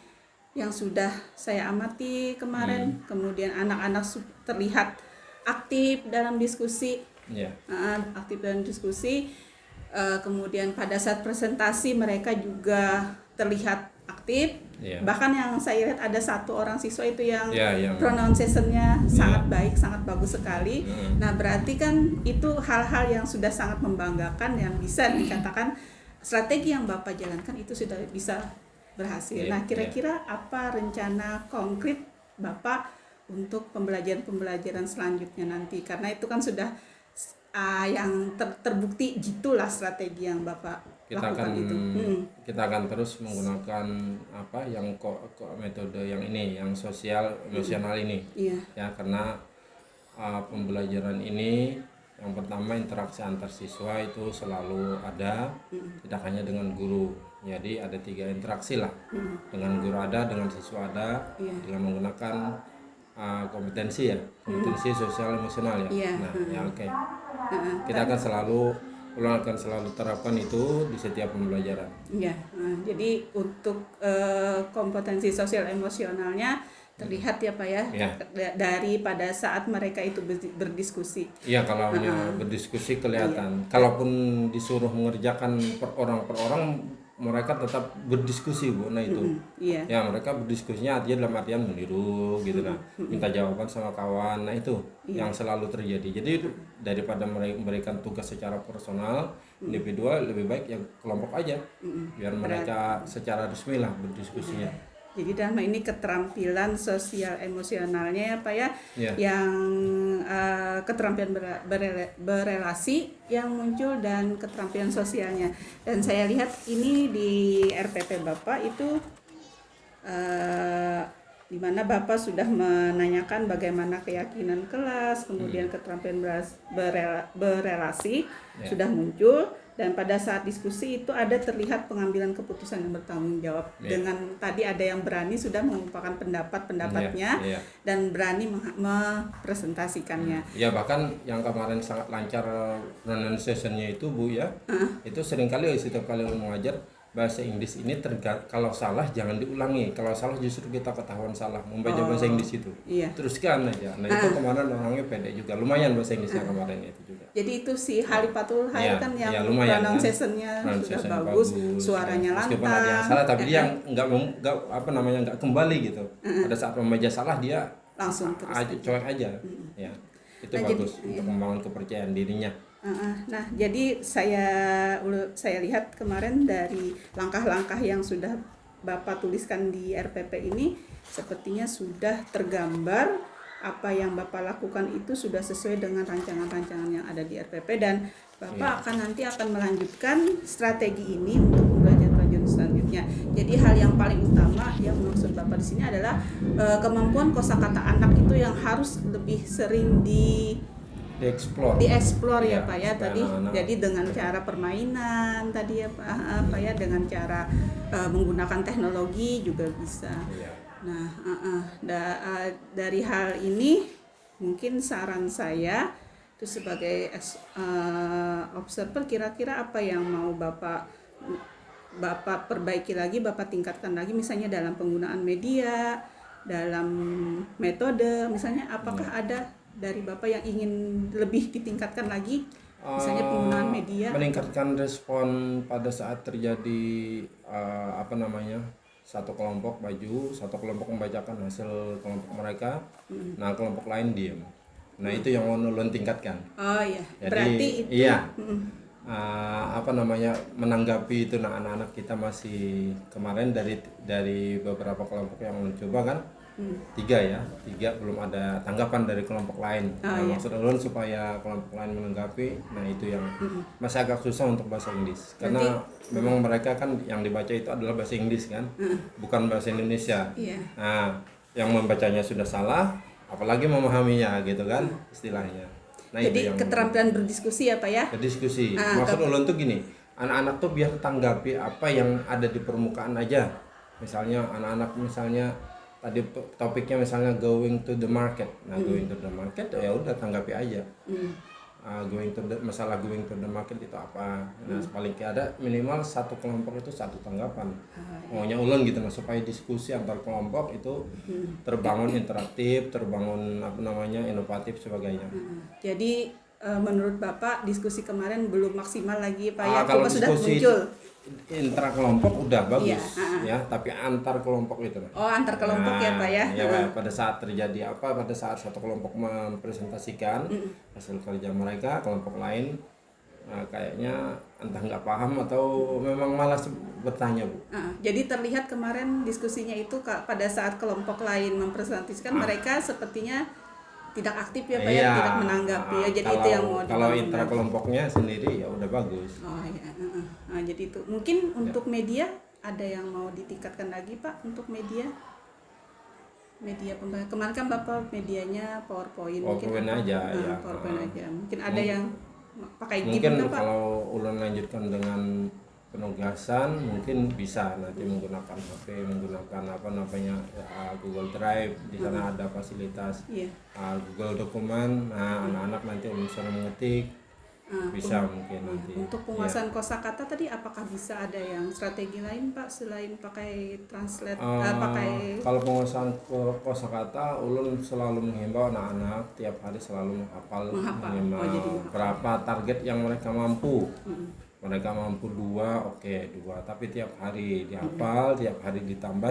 yang sudah saya amati kemarin, kemudian anak-anak terlihat aktif dalam diskusi. Aktif dalam diskusi, kemudian pada saat presentasi mereka juga terlihat aktif. Bahkan yang saya lihat ada satu orang siswa itu yang pronunciation-nya sangat baik, sangat bagus sekali. Nah, berarti kan itu hal-hal yang sudah sangat membanggakan, yang bisa dikatakan strategi yang Bapak jalankan itu sudah bisa berhasil. Nah, kira-kira apa rencana konkret Bapak untuk pembelajaran selanjutnya nanti? Karena itu kan sudah yang terbukti gitulah strategi yang Bapak lakukan itu. Kita akan terus menggunakan metode yang ini, yang sosial emosional ini. Ya, karena pembelajaran ini yang pertama interaksi antar siswa itu selalu ada, tidak hanya dengan guru. Jadi ada 3 interaksi lah. Dengan guru ada, dengan siswa ada, dengan menggunakan kompetensi sosial emosional ya. Kita akan selalu terapkan itu di setiap pembelajaran. Jadi untuk kompetensi sosial emosionalnya terlihat ya Pak ya, dari pada saat mereka itu berdiskusi. Kalau berdiskusi kelihatan. Kalaupun disuruh mengerjakan per orang mereka tetap berdiskusi Bu. Nah itu ya mereka berdiskusinya artinya dalam artian meniru gitu lah, minta jawaban sama kawan. Nah itu yang selalu terjadi. Jadi daripada memberikan tugas secara personal individual, lebih baik yang kelompok aja biar mereka secara resmi lah berdiskusinya. Jadi dalam ini keterampilan sosial emosionalnya ya Pak ya, yang keterampilan berelasi yang muncul dan keterampilan sosialnya. Dan saya lihat ini di RPP Bapak itu di mana Bapak sudah menanyakan bagaimana keyakinan kelas, kemudian keterampilan berelasi sudah muncul. Dan pada saat diskusi itu ada terlihat pengambilan keputusan yang bertanggung jawab. Dengan tadi ada yang berani sudah mengumpulkan pendapatnya dan berani mempresentasikannya. Bahkan yang kemarin sangat lancar pronunciation-nya itu Bu ya. Itu seringkali setiap kali mengajar bahasa Inggris ini kalau salah jangan diulangi, kalau salah justru kita ketahuan salah membaca bahasa Inggris itu. Teruskan aja. Nah itu kemarin orangnya pede juga, lumayan bahasa Inggrisnya kemarin itu juga. Jadi itu si Halifatul Khair kan yang pronunciation-nya sudah bagus, suaranya lantang. Meskipun ada yang salah, tapi dia nggak kembali gitu. Pada saat membaca salah dia langsung cuek aja. Itu bagus untuk membangun kepercayaan dirinya. Nah, jadi saya lihat kemarin dari langkah-langkah yang sudah Bapak tuliskan di RPP ini sepertinya sudah tergambar apa yang Bapak lakukan itu sudah sesuai dengan rancangan-rancangan yang ada di RPP, dan Bapak nanti akan melanjutkan strategi ini untuk pembelajaran selanjutnya. Jadi hal yang paling utama yang maksud Bapak di sini adalah kemampuan kosakata anak itu yang harus lebih sering dieksplor ya Pak ya tadi. Jadi dengan cara permainan tadi ya Pak ya, dengan cara menggunakan teknologi juga bisa. Nah, dari hal ini mungkin saran saya itu sebagai observer, kira-kira apa yang mau Bapak perbaiki lagi, Bapak tingkatkan lagi, misalnya dalam penggunaan media, dalam metode, misalnya apakah ada dari Bapak yang ingin lebih ditingkatkan lagi, misalnya penggunaan media? Meningkatkan respon pada saat terjadi satu kelompok membacakan hasil kelompok mereka, nah kelompok lain diam. Nah itu yang mau ulun tingkatkan. Oh iya. Jadi, berarti itu. Iya. Menanggapi itu anak-anak kita masih kemarin dari beberapa kelompok yang mencoba kan, tiga belum ada tanggapan dari kelompok lain. Maksud ulun supaya kelompok lain menanggapi, nah itu yang masih agak susah untuk bahasa Inggris, karena memang mereka kan yang dibaca itu adalah bahasa Inggris kan, bukan bahasa Indonesia. Nah yang membacanya sudah salah, apalagi memahaminya gitu kan istilahnya. Nah, jadi keterampilan berdiskusi ya Pak ya? Berdiskusi. Maksud ulun tuh gini, anak-anak tuh biar tanggapi apa yang ada di permukaan aja. Misalnya anak-anak tadi topiknya misalnya going to the market. Nah, going to the market ya udah tanggapi aja. Masalah going to the market itu apa? Nah, paling ada minimal satu kelompok itu satu tanggapan. Maunya ulun gitu, supaya diskusi antar kelompok itu terbangun interaktif, terbangun inovatif sebagainya. Jadi menurut Bapak diskusi kemarin belum maksimal lagi Pak ya? Kalau sudah muncul intra kelompok udah bagus ya, tapi antar kelompok itu. Oh, antar kelompok ya Pak ya? Ya, pada saat terjadi pada saat satu kelompok mempresentasikan hasil kerja mereka, kelompok lain kayaknya entah nggak paham atau memang malas bertanya, Bu. Jadi terlihat kemarin diskusinya itu pada saat kelompok lain mempresentasikan mereka sepertinya tidak aktif ya Pak ya, tidak menanggapi ya. Jadi itu yang mau kalau intra kelompoknya sendiri ya udah bagus. Oh iya. Jadi itu mungkin untuk media ada yang mau ditingkatkan lagi Pak untuk media kemarin kan Bapak medianya PowerPoint aja ya. PowerPoint aja. Mungkin ada yang pakai GIF mungkin Pak? Kalau ulun lanjutkan dengan penugasan mungkin bisa nanti menggunakan HP, menggunakan Google Drive, di sana ada fasilitas Google Dokumen. Nah, anak-anak nanti misalnya mengetik bisa mungkin nanti. Untuk penguasaan kosakata tadi apakah bisa ada yang strategi lain Pak selain pakai translate Kalau penguasaan kosakata ulun selalu menghimbau anak-anak tiap hari selalu menghafal. Berapa target yang mereka mampu. Mereka mampu 2, tapi tiap hari dihafal, tiap hari ditambah,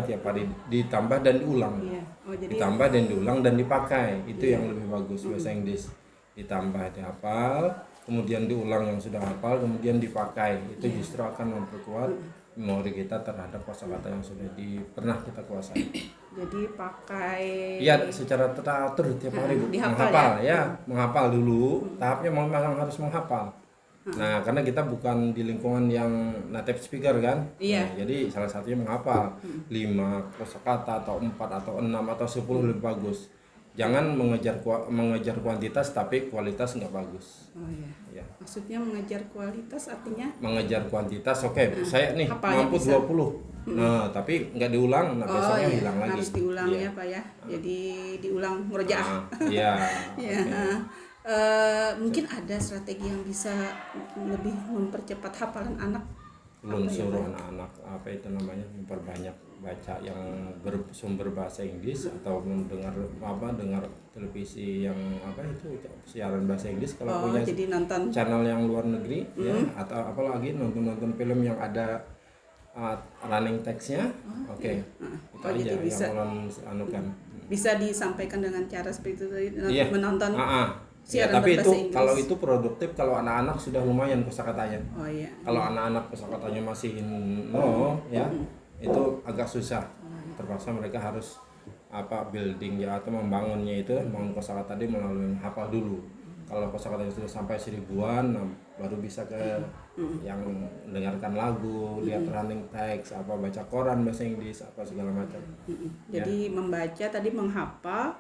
ditambah dan diulang. Ditambah dan diulang dan dipakai. Itu yang lebih bagus bahasa Inggris. Ditambah, dihafal, kemudian diulang yang sudah hafal, kemudian dipakai. Itu justru akan memperkuat memori kita terhadap kosakata yang sudah pernah kita kuasai. Jadi pakai secara teratur tiap hari menghafal dulu. Tahapnya memang harus menghafal. Nah, karena kita bukan di lingkungan yang native speaker kan. Nah, jadi salah satunya menghafal 5 kosakata atau 4 atau 6 atau 10 lebih bagus. Jangan mengejar kuantitas tapi kualitas nggak bagus. Maksudnya mengejar kualitas artinya? Mengejar kuantitas, saya nih mampu 20. Nah, tapi nggak diulang, besoknya hilang lagi. Harus diulang ya Pak ya. Jadi diulang murojaah. Mungkin ada strategi yang bisa lebih mempercepat hafalan anak. Belum suruh anak-anak memperbanyak baca yang bersumber bahasa Inggris atau mendengar televisi yang siaran bahasa Inggris kalau punya jadi nonton channel yang luar negeri atau apalagi nonton film yang ada running text-nya. Itu aja jadi bisa, yang anukan. Bisa disampaikan dengan cara seperti itu menonton. Tapi itu kalau itu produktif kalau anak-anak sudah lumayan kosakatanya. Oh iya. Kalau anak-anak kosakatanya masih itu agak susah. Terpaksa mereka harus building ya atau membangunnya itu membangun kosakata tadi melalui hafal dulu. Kalau kosakata sudah sampai 1000-an, nah, baru bisa ke yang mendengarkan lagu, lihat running text, baca koran bahasa Inggris, segala macam. Jadi membaca tadi menghafal,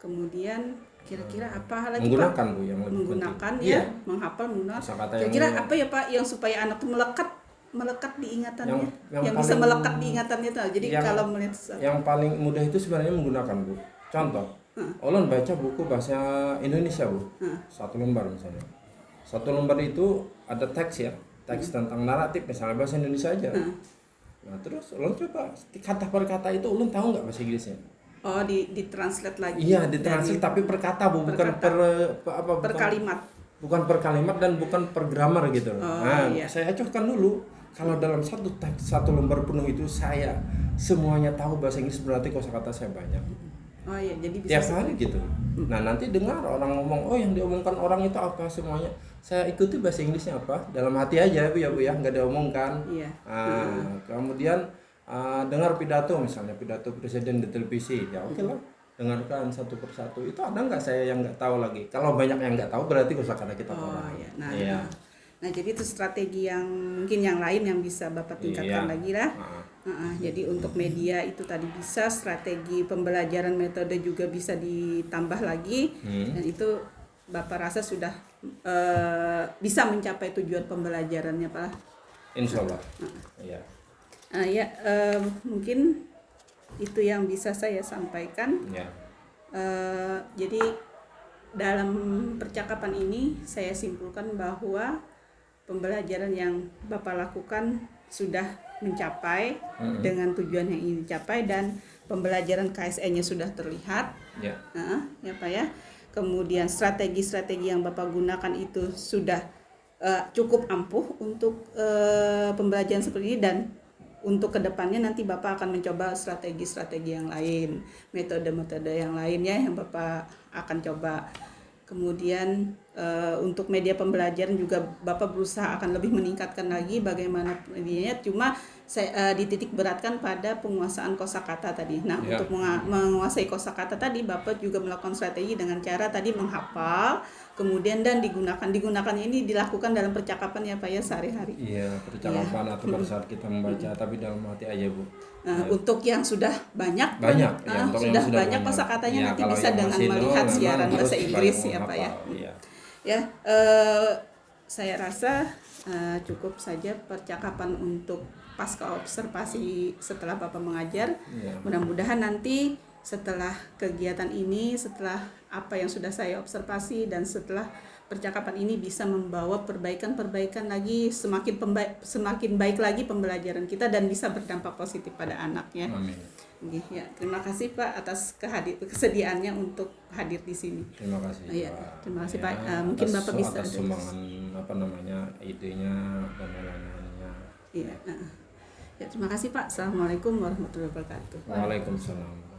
kemudian kira-kira apa lagi menggunakan Pak? Bu yang lebih menggunakan penting. ya, menghafal, menggunakan. Kosakata Kira-kira yang apa ya Pak yang supaya anak tuh melekat di ingatannya, yang bisa paling- melekat di ingatannya tuh. Jadi kalau melihat yang paling mudah itu sebenarnya menggunakan Bu. Contoh, ulun baca buku bahasa Indonesia Bu, 1 lembar misalnya. 1 lembar itu ada teks ya, teks tentang naratif misalnya bahasa Indonesia aja. Nah terus ulun coba kata per kata itu ulun tahu nggak bahasa Inggrisnya? oh di translate lagi. Iya ditranslate tapi per kata Bu, bukan per kata. bukan per kalimat. bukan per kalimat dan bukan per grammar gitu. Nah iya. saya acuhkan dulu. Kalau dalam satu teks 1 lembar penuh itu saya semuanya tahu bahasa Inggris, berarti kosakata saya banyak. Oh iya, jadi bisa Tiap hari gitu. Nah nanti dengar orang ngomong, oh yang diomongkan orang itu apa semuanya. Saya ikuti bahasa Inggrisnya apa, dalam hati aja Bu ya, nggak diomongkan. Iya. Kemudian dengar pidato misalnya, pidato presiden di televisi, ya oke lah. Dengarkan satu persatu. Itu ada nggak saya yang nggak tahu lagi? Kalau banyak yang nggak tahu berarti kosakata kita kurang. Iya. Iya. Nah, jadi itu strategi yang mungkin yang lain yang bisa Bapak tingkatkan lagi lah. Jadi untuk media itu tadi bisa, strategi pembelajaran metode juga bisa ditambah lagi, dan itu Bapak rasa sudah bisa mencapai tujuan pembelajarannya Pak. Insya Allah. Iya. Mungkin itu yang bisa saya sampaikan. Ya. Jadi dalam percakapan ini saya simpulkan bahwa pembelajaran yang Bapak lakukan sudah mencapai dengan tujuan yang ingin dicapai, dan pembelajaran KSN-nya sudah terlihat. Ya. Ya Pak ya. Kemudian strategi-strategi yang Bapak gunakan itu sudah cukup ampuh untuk pembelajaran seperti ini, dan untuk kedepannya nanti Bapak akan mencoba strategi-strategi yang lain, metode-metode yang lainnya yang Bapak akan coba. Kemudian untuk media pembelajaran juga Bapak berusaha akan lebih meningkatkan lagi bagaimana medianya, cuma saya dititik beratkan pada penguasaan kosakata tadi. Nah, untuk menguasai kosakata tadi Bapak juga melakukan strategi dengan cara tadi menghafal, kemudian dan digunakannya ini dilakukan dalam percakapan ya Pak ya, sehari-hari. Iya, percakapan atau pada saat kita membaca, tapi dalam hati aja Bu. Untuk yang sudah banyak sudah banyak kosakatanya, nanti bisa dengan melihat siaran bahasa Inggris ya Pak ya. Ya, saya rasa cukup saja percakapan untuk pasca observasi setelah Bapak mengajar. Mudah-mudahan nanti setelah kegiatan ini, setelah apa yang sudah saya observasi dan setelah percakapan ini bisa membawa perbaikan lagi, semakin baik lagi pembelajaran kita dan bisa berdampak positif pada anaknya. Amin. Ya, terima kasih Pak atas kesediaannya untuk hadir di sini. Terima kasih. Ya, terima kasih Pak. Mungkin atas, Bapak bisa atas sumbangan idenya dan lain-lainnya. Iya. Ya, terima kasih Pak. Assalamualaikum warahmatullahi wabarakatuh. Waalaikumsalam.